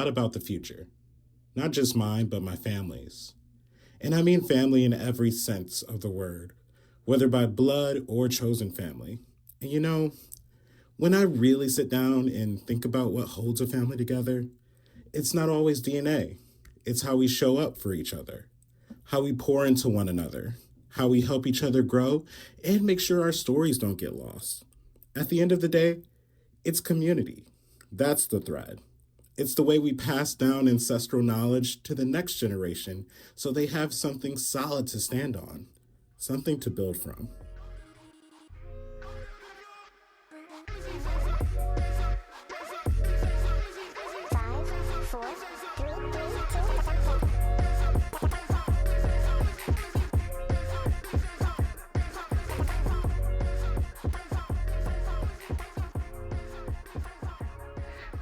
about the future, not just mine, but my family's. And I mean family in every sense of the word, whether by blood or chosen family. And when I really sit down and think about what holds a family together, it's not always DNA. It's how we show up for each other, how we pour into one another, how we help each other grow, and make sure our stories don't get lost. At the end of the day, it's community. That's the thread. It's the way we pass down ancestral knowledge to the next generation so they have something solid to stand on, something to build from.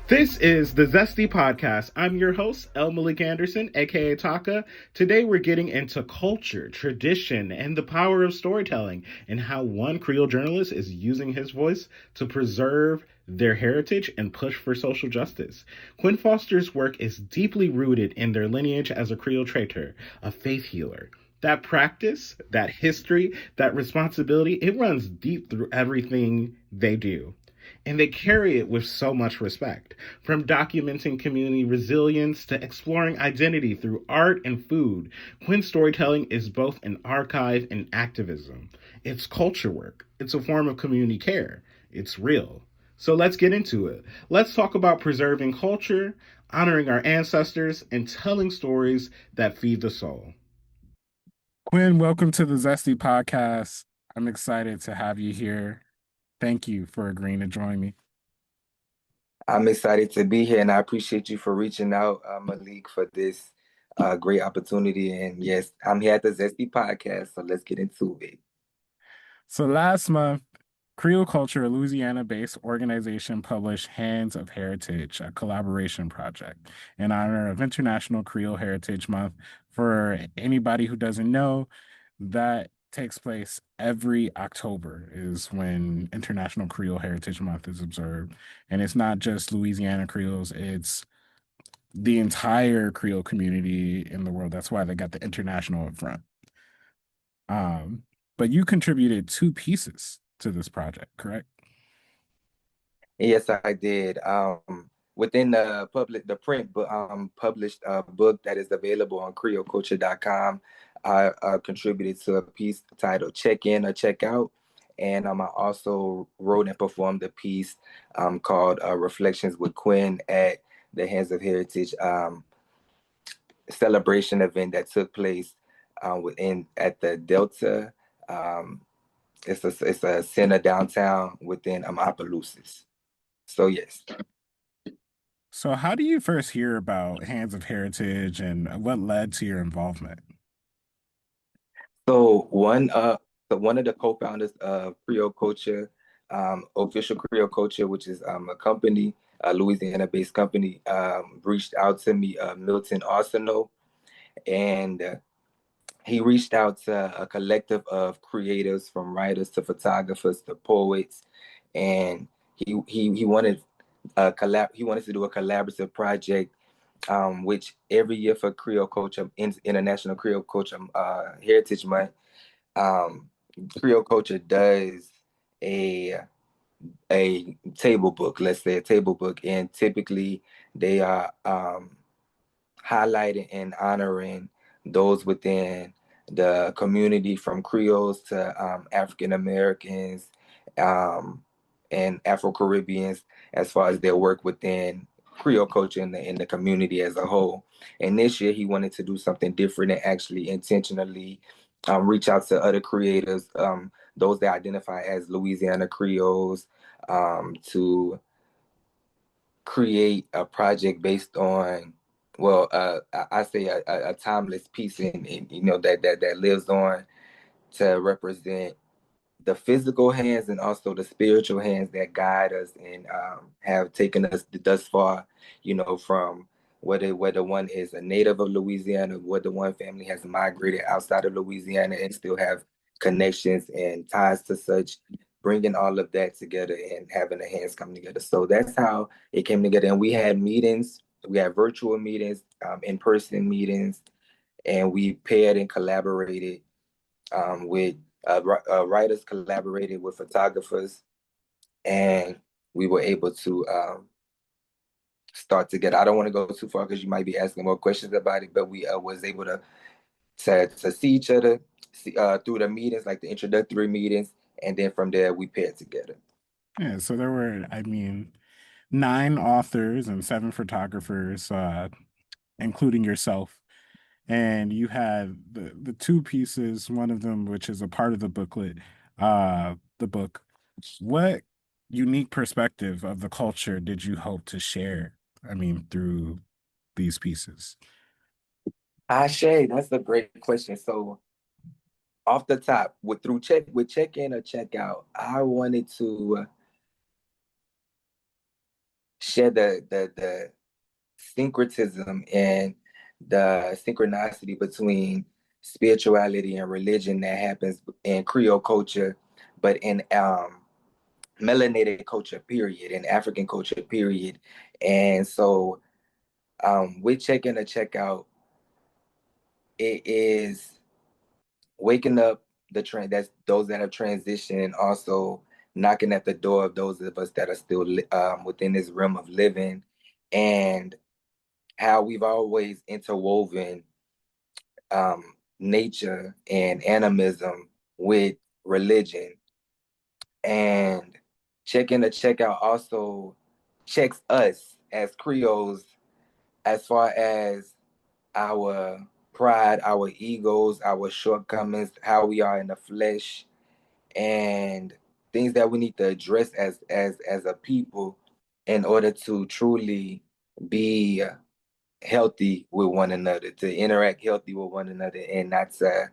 This is the Zesty Podcast. I'm your host, Malik Anderson, aka Taka. Today we're getting into culture, tradition, and the power of storytelling, and how one Creole journalist is using his voice to preserve their heritage and push for social justice. Quinn Foster's work is deeply rooted in their lineage as a Creole traiteur, a faith healer. That practice, that history, that responsibility, it runs deep through everything they do. And they carry it with so much respect. From documenting community resilience to exploring identity through art and food, Quinn's storytelling is both an archive and activism. It's culture work. It's a form of community care. It's real. So let's get into it. Let's talk about preserving culture, honoring our ancestors, and telling stories that feed the soul. Quinn, welcome to the Zesty Podcast. I'm excited to have you here. Thank you for agreeing to join me. I'm excited to be here, and I appreciate you for reaching out, Malik, for this great opportunity. And yes, I'm here at the Zesty Podcast, so let's get into it. So last month, Creole Culture, a Louisiana-based organization, published Hands of Heritage, a collaboration project in honor of International Creole Heritage Month. For anybody who doesn't know, that takes place every October is when International Creole Heritage Month is observed. And it's not just Louisiana Creoles, it's the entire Creole community in the world. That's why they got the international up front. But you contributed 2 pieces to this project, correct? Yes, I did. Within the print book, published book that is available on creoleculture.com, I contributed to a piece titled Check In or Check Out. And I also wrote and performed a piece called Reflections with Quinn at the Hands of Heritage celebration event that took place at the Delta. It's a center downtown within Opelousas. So yes. So how do you first hear about Hands of Heritage and what led to your involvement? So one of the co-founders of Creole Culture, Official Creole Culture, which is a company, a Louisiana-based company, reached out to me, Milton Arsenault, and he reached out to a collective of creatives, from writers to photographers to poets, and he wanted he wanted to do a collaborative project, which every year for Creole Culture, International Creole Culture Heritage Month, Creole Culture does a table book, let's say a table book, and typically they are highlighting and honoring those within the community, from Creoles to African Americans and Afro Caribbeans, as far as their work within Creole culture in the community as a whole. And this year he wanted to do something different and actually intentionally reach out to other creators, those that identify as Louisiana Creoles, to create a project based on, well, I say a timeless piece, and that lives on, to represent the physical hands and also the spiritual hands that guide us and have taken us thus far, from whether one is a native of Louisiana, whether one family has migrated outside of Louisiana and still have connections and ties to such, bringing all of that together and having the hands come together. So that's how it came together. And we had meetings We had virtual meetings, in-person meetings, and we paired and collaborated with writers, collaborated with photographers, and we were able to start together. I don't want to go too far because you might be asking more questions about it, but we was able to see each other through the meetings, like the introductory meetings, and then from there we paired together. Yeah, so there were, I mean, 9 authors and 7 photographers, including yourself. And you had the 2 pieces, one of them which is a part of the booklet, the book. What unique perspective of the culture did you hope to share? I mean, through these pieces. Shay, that's a great question. So off the top, with check in or check out, I wanted to share the syncretism and the synchronicity between spirituality and religion that happens in Creole culture, but in melanated culture, period, in African culture, period. And so with check in or check out, it is waking up that's those that have transitioned, and also knocking at the door of those of us that are still within this realm of living, and how we've always interwoven nature and animism with religion. And check in to check out also checks us as Creoles as far as our pride, our egos, our shortcomings, how we are in the flesh, and things that we need to address as a people in order to truly be healthy with one another, to interact healthy with one another, and not to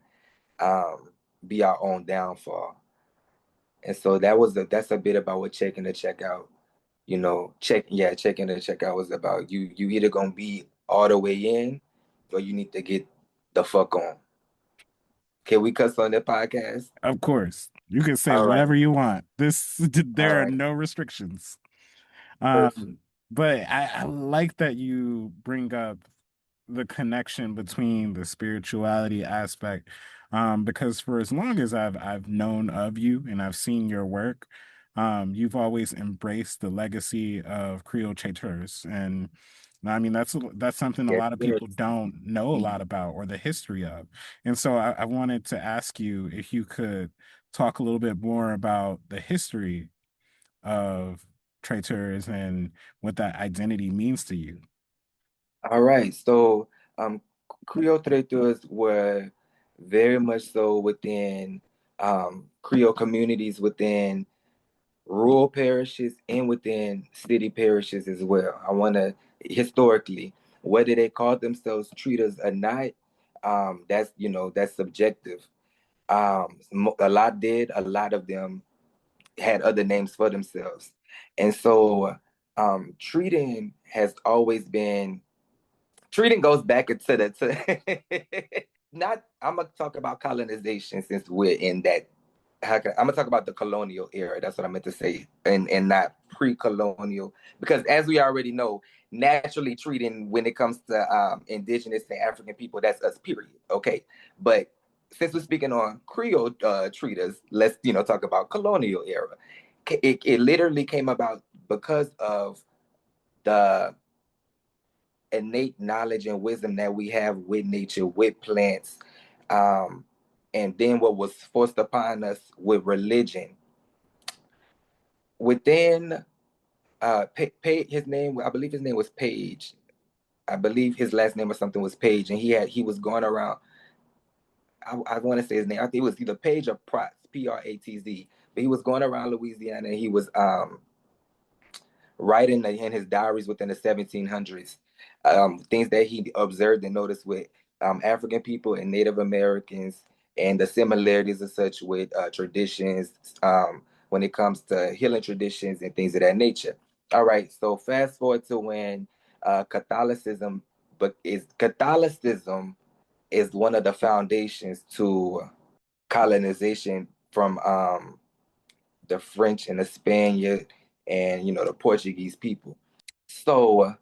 be our own downfall. And so that's a bit about what check in to check out. You know, check in to check out was about. You either gonna be all the way in, or you need to get the fuck on. Can we cuss on the podcast? Of course, you can say All right. whatever you want. All There are right. no restrictions. Perfect. But I like that you bring up the connection between the spirituality aspect, because for as long as I've known of you and I've seen your work, you've always embraced the legacy of Creole Traiteurs, and I mean that's something a Yes, lot of yes. people don't know a lot about or the history of. And so I wanted to ask you if you could talk a little bit more about the history of Traiteurs and what that identity means to you. All right. So Creole Traiteurs were very much so within Creole communities within rural parishes and within city parishes as well. I want to historically, whether they call themselves treaters or not, that's subjective. A lot did, a lot of them had other names for themselves, and so treating has always been treating goes back into the not. I'm gonna talk about colonization since we're in that. I'm gonna talk about the colonial era. That's what I meant to say, and not pre-colonial, because as we already know, naturally treating when it comes to indigenous and African people, that's us. Period. Okay, but since we're speaking on Creole treaters, let's talk about colonial era. It literally came about because of the innate knowledge and wisdom that we have with nature, with plants, um, and then what was forced upon us with religion. Within his name, I believe his name was Page. I believe his last name or something was Page, and he was going around. I want to say his name. I think it was either Page or Pratz, Pratz. But he was going around Louisiana, and he was writing in his diaries within the 1700s, things that he observed and noticed with African people and Native Americans, and the similarities of such with traditions when it comes to healing traditions and things of that nature. All right, so fast forward to when Catholicism, Catholicism is one of the foundations to colonization from the French and the Spaniard and the Portuguese people. So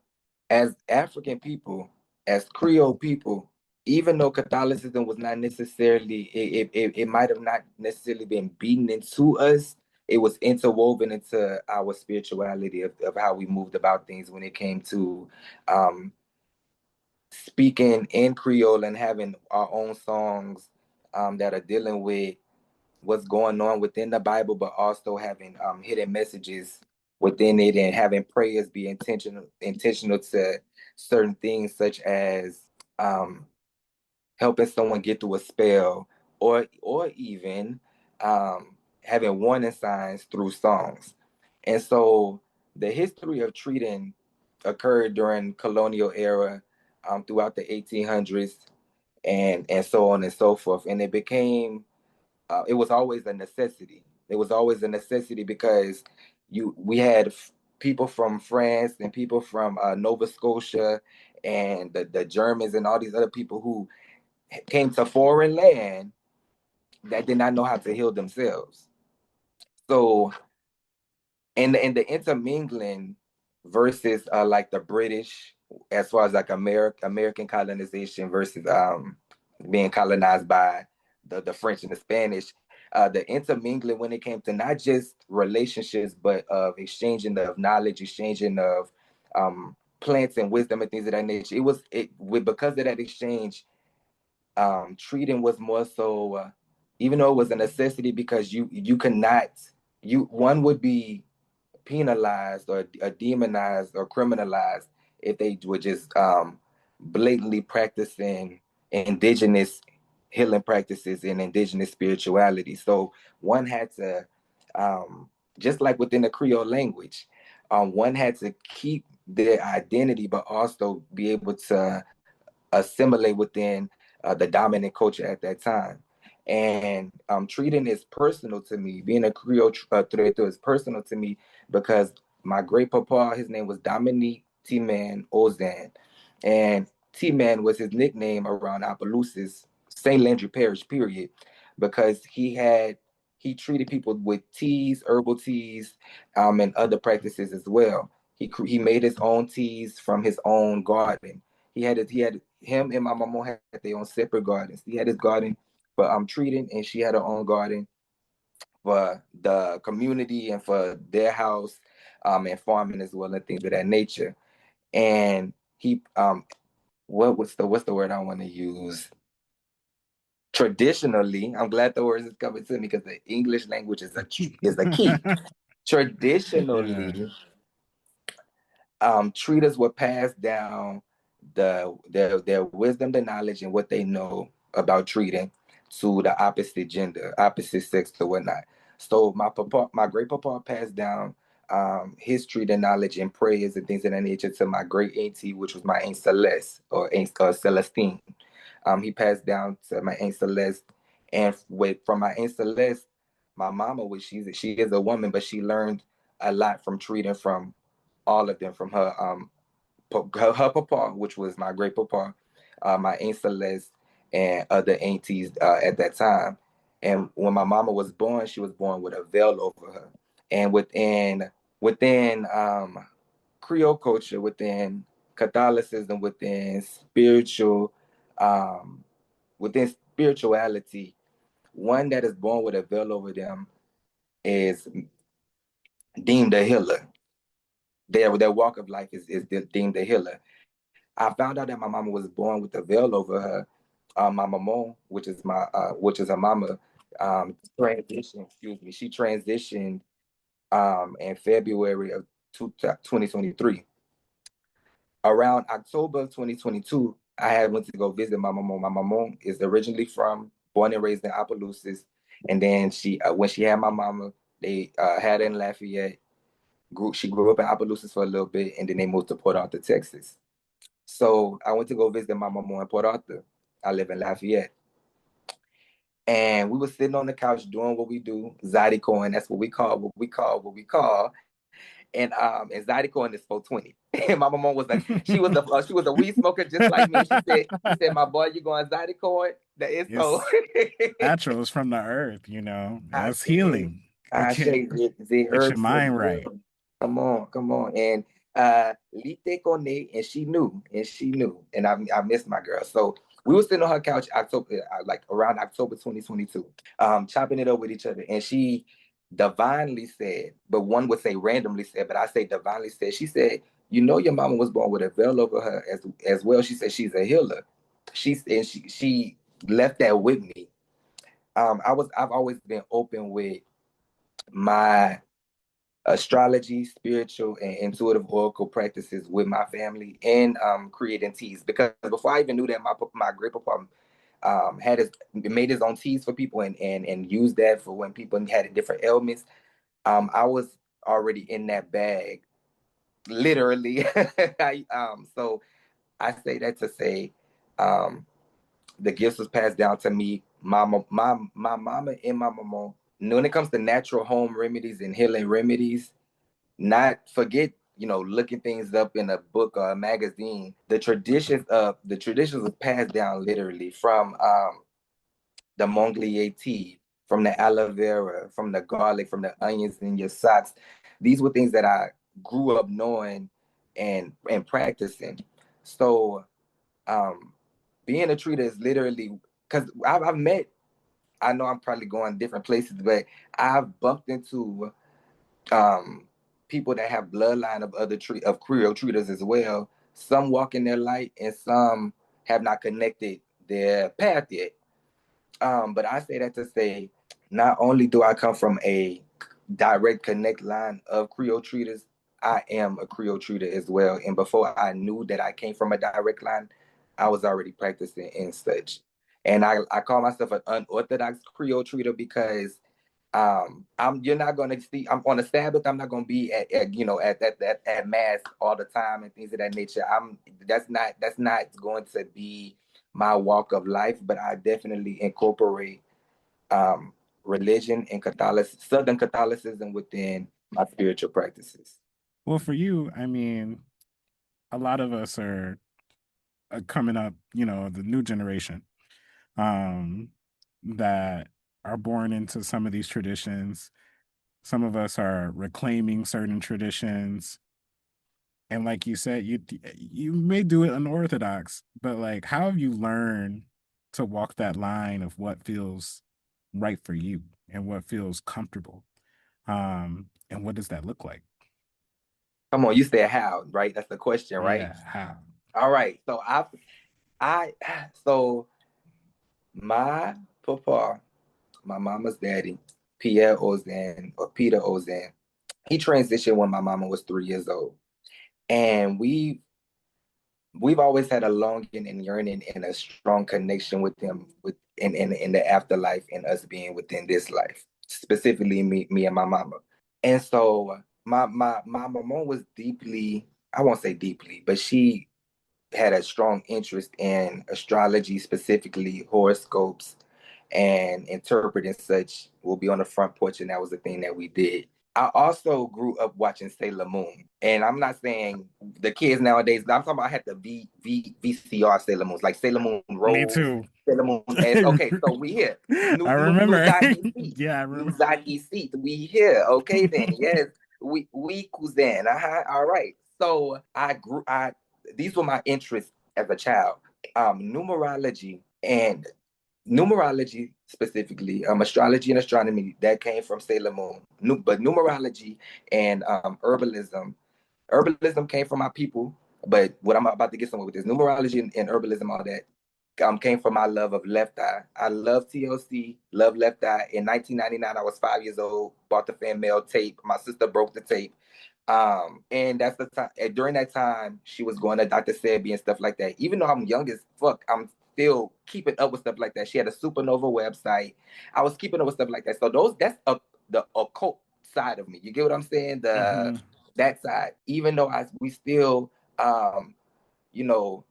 as African people, as Creole people, even though Catholicism was not necessarily, it might have not necessarily been beaten into us, it was interwoven into our spirituality of how we moved about things when it came to um, speaking in Creole and having our own songs that are dealing with what's going on within the Bible, but also having hidden messages within it and having prayers be intentional to certain things such as um, helping someone get through a spell or even having warning signs through songs. And so the history of treating occurred during colonial era throughout the 1800s and so on and so forth. And it was always a necessity. It was always a necessity because we had people from France and people from Nova Scotia and the Germans and all these other people who came to foreign land that did not know how to heal themselves. So and the intermingling versus like the British, as far as like American colonization versus being colonized by the French and the Spanish, the intermingling when it came to not just relationships but of exchanging of knowledge, exchanging of plants and wisdom and things of that nature. Because of that exchange, treating was more so, even though it was a necessity, because you could not, one would be penalized or demonized or criminalized if they were just blatantly practicing indigenous healing practices and indigenous spirituality. So one had to, just like within the Creole language, one had to keep their identity, but also be able to assimilate within the dominant culture at that time. And treating is personal to me. Being a Creole Traiteur is personal to me because my great papa, his name was Dominique T-Man Ozan. And T-Man was his nickname around Opelousas, St. Landry Parish, period, because he treated people with teas, herbal teas, and other practices as well. He made his own teas from his own garden. He had him and my mama had their own separate gardens. He had his garden for treating, and she had her own garden for the community and for their house, and farming as well and things of that nature. And he what's the word I want to use? Traditionally, I'm glad the words is coming to me because the English language is a key. Yeah. Traditionally, treaters would pass down their wisdom, the knowledge, and what they know about treating to the opposite gender, opposite sex, or whatnot. So my great papa passed down his treating knowledge and prayers and things of that nature to my great auntie, which was my Aunt Celeste or Aunt Celestine. He passed down to my Aunt Celeste, and from my Aunt Celeste, my mama, which she is a woman, but she learned a lot from treating from all of them, from her papa, which was my great papa, my Aunt Celeste, and other aunties at that time. And when my mama was born, she was born with a veil over her. And within Creole culture, within Catholicism, um, within spirituality, one that is born with a veil over them is deemed a healer. Their walk of life is deemed a healer. I found out that my mama was born with a veil over her. My mama, which is a mama, transitioned. Excuse me. She transitioned in February of 2023. Around October of 2022, I had went to go visit my mama. My mama is originally born and raised in Opelousas, and then when she had my mama, they had her in Lafayette. She grew up in Opelousas for a little bit, and then they moved to Port Arthur, Texas. So I went to go visit my mama in Port Arthur. I live in Lafayette. And we were sitting on the couch doing what we do, Zydeco, and that's what we call. And Zydeco is 420. And my mama was like, she was a weed smoker just like me. She said, my boy, you going Zydeco? That is so. It's natural. It's from the earth, you know. I That's say, healing. It I can say, the get your herbs for mind right. healing. Come on. And Lite Kone, and she knew, and I missed my girl. So we were sitting on her couch like around October 2022, chopping it up with each other, and she divinely said, but one would say randomly said, but I say divinely said, she said, you know, your mama was born with a veil over her as well. She said she's a healer. She left that with me. I've always been open with my astrology, spiritual, and intuitive oracle practices with my family, and creating teas, because before I even knew that, my great papa made his own teas for people, and used that for when people had different ailments. I was already in that bag, literally. So I say that to say, the gifts was passed down to me. My mama and my mama. When it comes to natural home remedies and healing remedies, not forget, looking things up in a book or a magazine. The traditions was passed down literally from the Mongolier tea, from the aloe vera, from the garlic, from the onions in your socks. These were things that I grew up knowing and practicing. So being a treater is literally, because I've met, I know I'm probably going different places, but I've bumped into people that have bloodline of of Creole treaters as well. Some walk in their light, and some have not connected their path yet. But I say that to say, not only do I come from a direct connect line of Creole treaters, I am a Creole treater as well. And before I knew that I came from a direct line, I was already practicing and such. And I call myself an unorthodox Creole treater because you're not gonna see, I'm on a Sabbath, I'm not gonna be at mass all the time and things of that nature. That's not going to be my walk of life, but I definitely incorporate religion and Southern Catholicism within my spiritual practices. Well, for you, I mean, a lot of us are coming up, the new generation, um, that are born into some of these traditions. Some of us are reclaiming certain traditions. And like you said, you may do it unorthodox, but like, how have you learned to walk that line of what feels right for you and what feels comfortable? And what does that look like? Come on, you said how, right? That's the question, right? Yeah, how? All right. So so my papa, my mama's daddy, Pierre Ozan or Peter Ozan, he transitioned when my mama was 3 years old. And we've always had a longing and yearning and a strong connection with him in the afterlife, and us being within this life, specifically me and my mama. And so my mama was deeply, I won't say deeply, but she had a strong interest in astrology, specifically horoscopes, and interpreting such. Will be on the front porch, and that was the thing that we did. I also grew up watching Sailor Moon, and I'm not saying the kids nowadays. I'm talking about I had the VCR Sailor Moons, like Sailor Moon Me Rose, too. Sailor Moon S. Okay, so we here. I remember. Nuzaki seat, Yeah, I remember. Nuzaki seat. We here. Okay then, yes, we cousin. All right. So these were my interests as a child. Numerology and numerology specifically, astrology and astronomy, that came from Sailor Moon. But numerology and herbalism came from my people. But what I'm about to get somewhere with this, numerology and herbalism, all that, came from my love of Left Eye. I love TLC, love Left Eye. In 1999, I was 5 years old, bought the fan mail tape. My sister broke the tape. And that's the time. During that time, she was going to Dr. Sebi and stuff like that. Even though I'm young as fuck, I'm still keeping up with stuff like that. She had a Supernova website. I was keeping up with stuff like that. So that's the occult side of me. You get what I'm saying? That side. Even though we still you know,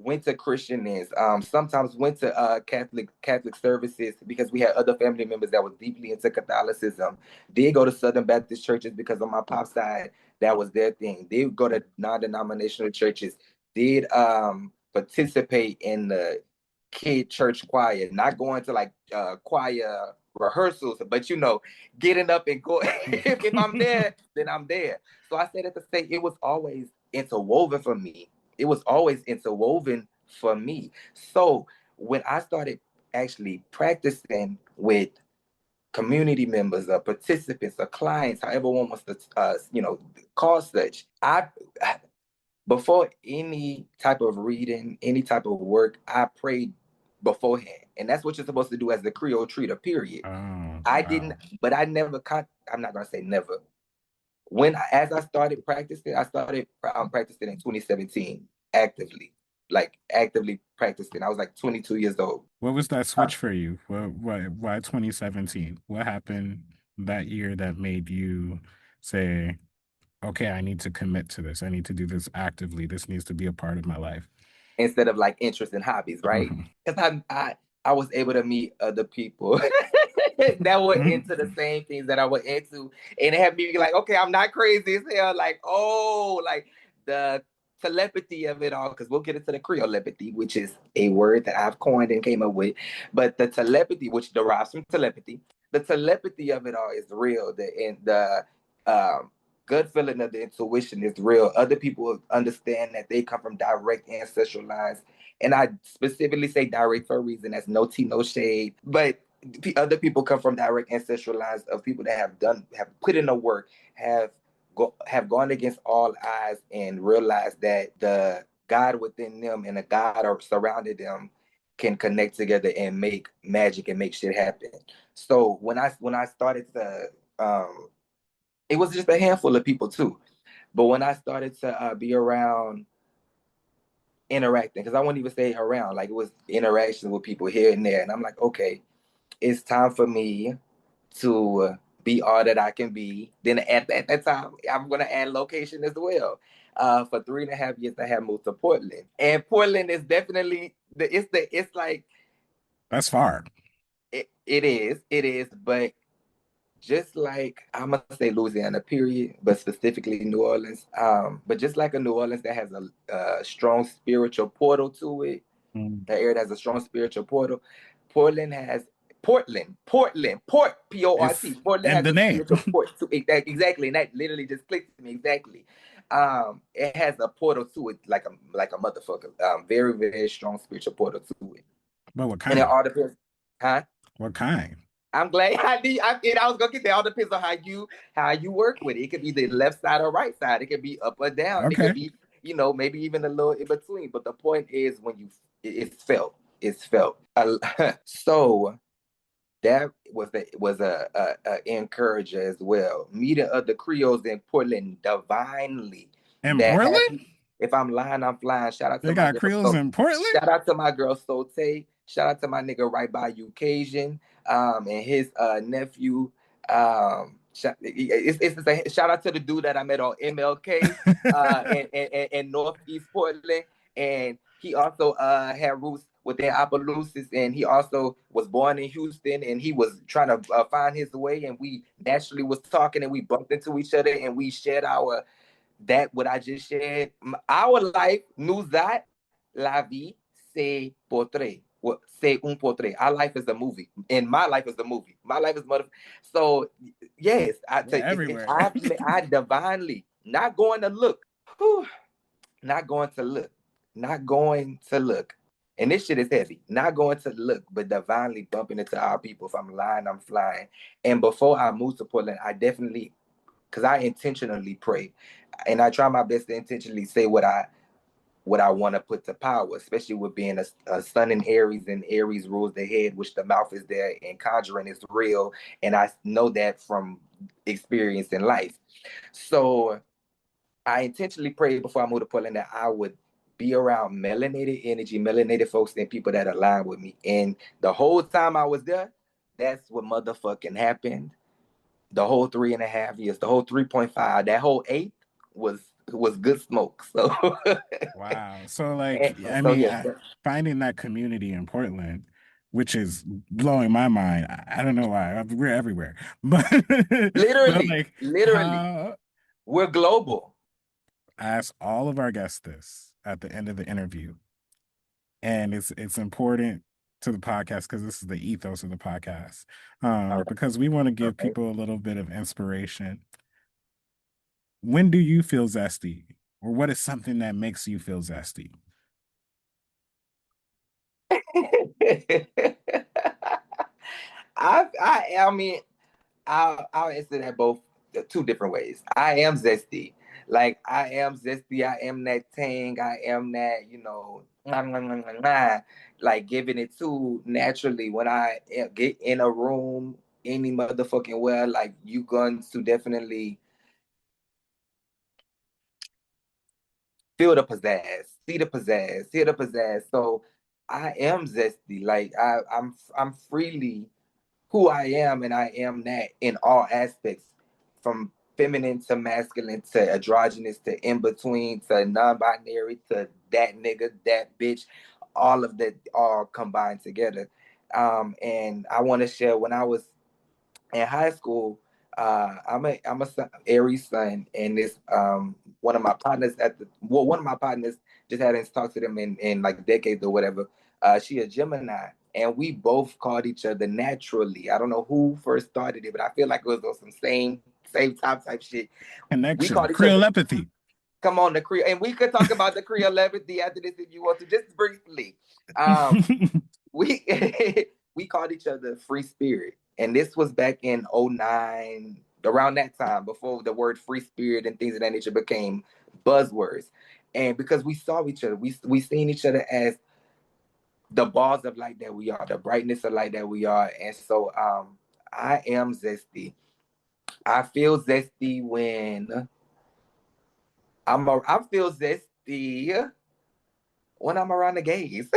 went to Christianese, sometimes went to Catholic services because we had other family members that was deeply into Catholicism. Did go to Southern Baptist churches because on my pop side, that was their thing. Did go to non-denominational churches. Did participate in the kid church choir, not going to like choir rehearsals, but getting up and go. If I'm there, then I'm there. So I said to say it was always interwoven for me. It was always interwoven for me. So when I started actually practicing with community members or participants or clients, however one wants to, call such, before any type of reading, any type of work, I prayed beforehand. And that's what you're supposed to do as the Creole treater, period. I didn't, but I never, I'm not going to say never. As I started practicing, I started practicing in 2017, actively practicing. I was like 22 years old. What was that switch for you? Why 2017? What happened that year that made you say, okay, I need to commit to this. I need to do this actively. This needs to be a part of my life. Instead of like interests and hobbies, right? Because I was able to meet other people that were into the same things that I was into, and it had me like, okay, I'm not crazy as hell. Like, oh, like the telepathy of it all, because we'll get into the Creole telepathy, which is a word that I've coined and came up with. But the telepathy, which derives from telepathy, the telepathy of it all is real. The gut feeling of the intuition is real. Other people understand that they come from direct ancestral lines. And I specifically say direct for a reason. That's no tea, no shade. But other people come from direct ancestral lines of people that have put in the work, have gone against all odds and realized that the God within them and the God surrounding them can connect together and make magic and make shit happen. So when I started to it was just a handful of people too. But when I started to be around interacting, because I wouldn't even say around, like it was interactions with people here and there. And I'm like, okay, it's time for me to be all that I can be. Then at that time, I'm going to add location as well. For 3.5 years, I have moved to Portland. And Portland is definitely, it's like. That's far. It is, but just like I'm gonna say Louisiana, period, but specifically New Orleans. But just like a New Orleans that has a strong spiritual portal to it, the area that has a strong spiritual portal. Portland, Port, P-O-R-T. Portland has the a name. spiritual port to it. Exactly, and that literally just clicked to me exactly. It has a portal to it, like a motherfucker. Very, very strong spiritual portal to it. But what kind? And it all depends, huh? What kind? I'm glad I was gonna get there. It all depends on how you work with it. It could be the left side or right side. It could be up or down. Okay. It could be, maybe even a little in between. But the point is when it's felt. It's felt. So that was a encourager as well. Meeting other Creoles in Portland divinely. In Portland? If I'm lying, I'm flying. Shout out to they got Creoles in Portland. Shout out to my girl Sote. Shout out to my nigga right by you, Cajun, and his nephew. Shout out to the dude that I met on MLK in Northeast Portland, and he also had roots within Opelousas, and he also was born in Houston, and he was trying to find his way, and we naturally was talking, and we bumped into each other, and we shared what I just shared. Our life, nous a la vie, c'est portrait. C'est un portrait. Our life is a movie, and my life is a movie. My life is So yes, everywhere. I divinely not going to look. Not going to look. And this shit is heavy. Not going to look, but divinely bumping into our people. If I'm lying, I'm flying. And before I moved to Portland, I definitely, because I intentionally pray, and I try my best to intentionally say what I want to put to power, especially with being a sun in Aries, and Aries rules the head, which the mouth is there, and conjuring is real. And I know that from experience in life. So I intentionally prayed before I moved to Portland that I would be around melanated energy, melanated folks, and people that align with me. And the whole time I was there, that's what motherfucking happened. The whole 3.5 years, the whole 3.5, that whole 8 was good smoke. So wow. So finding that community in Portland, which is blowing my mind. I don't know why. We're everywhere. But literally, we're global. I ask all of our guests this at the end of the interview. And it's important to the podcast because this is the ethos of the podcast. All Because we want to give right. people a little bit of inspiration. When do you feel zesty? Or what is something that makes you feel zesty? I mean, I'll answer that both two different ways. I am zesty. Like I am zesty. I am that tang. I am that, like giving it to naturally when I get in a room any motherfucking well, like you going to definitely feel the pizzazz, see the pizzazz, hear the pizzazz. So I am zesty. Like I'm freely who I am, and I am that in all aspects, from feminine to masculine to androgynous to in between to non-binary to that nigga, that bitch, all of that all combined together. And I want to share when I was in high school. I'm a Aries son, and this one of my partners one of my partners just hadn't talked to them in like decades or whatever. She a Gemini, and we both called each other naturally. I don't know who first started it, but I feel like it was on some same type shit. We Connection, called each other. Creolepathy. Come on, the Creole, and we could talk about the Creolepathy after this if you want to, just briefly. We we called each other free spirit, and this was back in '09, around that time, before the word free spirit and things of that nature became buzzwords. And because we saw each other, we seen each other as the balls of light that we are, the brightness of light that we are. And so I am zesty. I feel zesty when I feel zesty when I'm around the gays.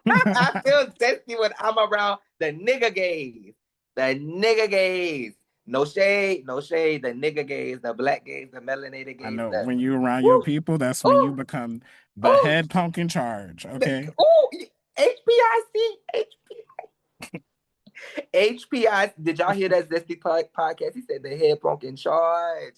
I feel zesty when I'm around the nigga gays. The nigga gays. No shade, no shade. The nigga gays, the black gays, the melanated I gays. know when you around your Woo, people, that's when you ooh, become the ooh, head punk in charge. Okay. ooh, HPIC, HPI. Did y'all hear that Zesty podcast? He said the head punk in charge.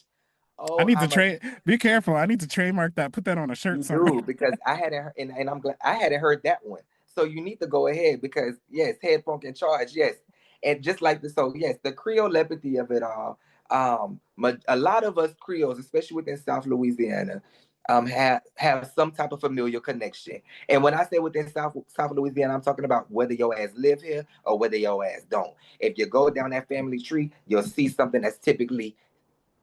I Oh, need to trade. Be careful. I need to trademark that. Put that on a shirt you somewhere. do, because I hadn't, and I'm glad I hadn't heard that one. So you need to go ahead, because yes, head punk in charge, yes, and just like the, so yes, the Creole lepathy of it all. A lot of us Creoles, especially within South Louisiana, have some type of familial connection. And when I say within South Louisiana, I'm talking about whether your ass live here or whether your ass don't. If you go down that family tree, you'll see something that's typically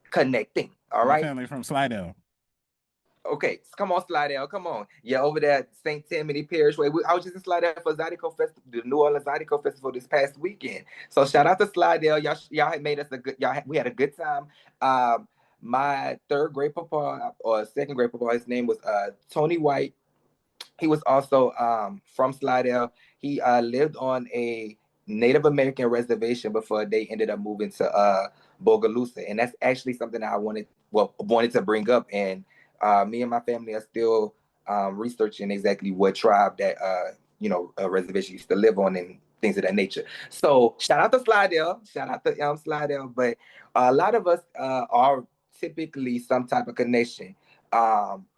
connecting. All My right. family from Slidell. Okay, come on, Slidell, come on. Yeah, over there at St. Tammany Parish Way. I was just in Slidell for Zydeco Festival, the New Orleans Zydeco Festival this past weekend. So shout out to Slidell. Y'all had made us we had a good time. My third grade papa, or second grade papa, his name was Tony White. He was also from Slidell. He lived on a Native American reservation before they ended up moving to Bogalusa. And that's actually something that I wanted to bring up. And me and my family are still researching exactly what tribe that a reservation used to live on and things of that nature. So shout out to Slidell, shout out to Slidell. But a lot of us are typically some type of connection,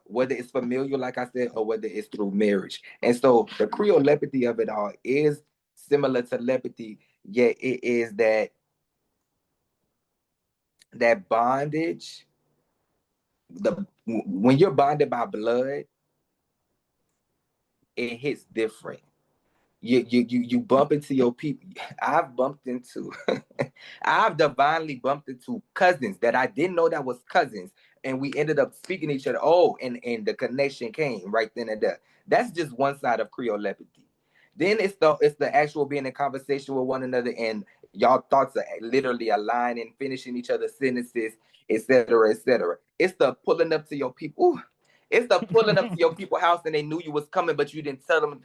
whether it's familial, like I said, or whether it's through marriage. And so the Creole lepathy of it all is similar to lepathy, yet it is that bondage. When you're bonded by blood, it hits different. You bump into your people. I've divinely bumped into cousins that I didn't know that was cousins, and we ended up speaking to each other. Oh, and the connection came right then and there. That's just one side of Creole lepathy. Then it's the actual being in conversation with one another, and y'all thoughts are literally aligning, finishing each other's sentences, etc., etc. It's the pulling up to your people. Ooh, it's the pulling up to your people's house and they knew you was coming, but you didn't tell them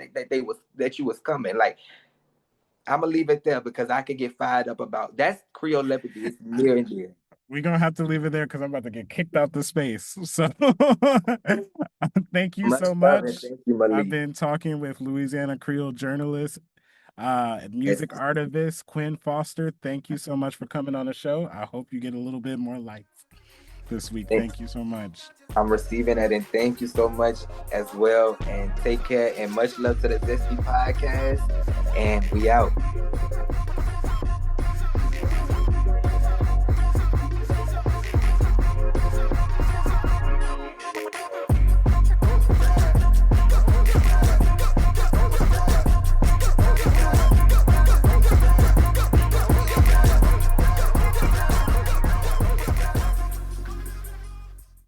that you was coming. Like, I'm gonna leave it there because I could get fired up about that's Creole lepathy. It's near and dear. We're gonna have to leave it there because I'm about to get kicked out the space. So thank you Much so love and much. thank you, I've Malik. been talking with Louisiana Creole journalist, Yes. music artivist Quinn Foster. Thank you so much for coming on the show. I hope you get a little bit more likes this week. Thank you so much. I'm receiving that, and thank you so much as well. And take care, and much love to the Zesty podcast. and we out.